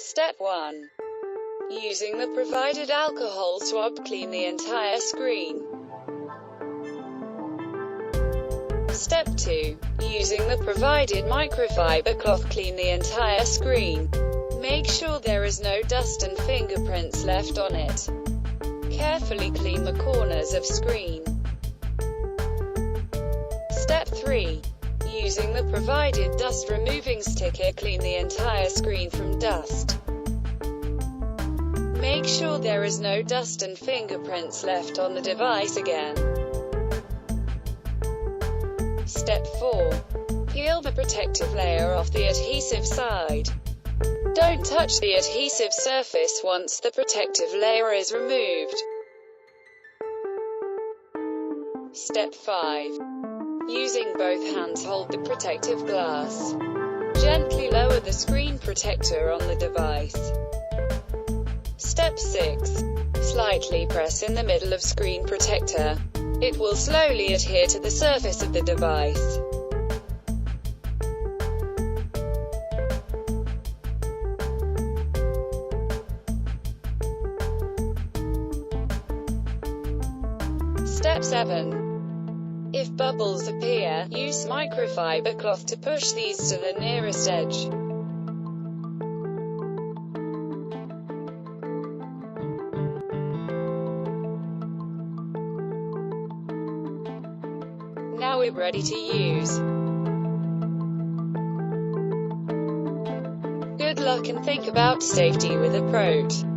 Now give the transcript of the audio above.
Step 1. Using the provided alcohol swab, clean the entire screen. Step 2. Using the provided microfiber cloth, clean the entire screen. Make sure there is no dust and fingerprints left on it. Carefully clean the corners of screen. Step 3. Using the provided dust removing sticker, clean the entire screen from dust. Make sure there is no dust and fingerprints left on the device again. Step 4. Peel the protective layer off the adhesive side. Don't touch the adhesive surface once the protective layer is removed. Step 5. Using both hands, hold the protective glass. Gently lower the screen protector on the device. Step 6. Slightly press in the middle of screen protector. It will slowly adhere to the surface of the device. Step 7. If bubbles appear, use microfiber cloth to push these to the nearest edge. Now we're ready to use. Good luck and think about safety with Eprote.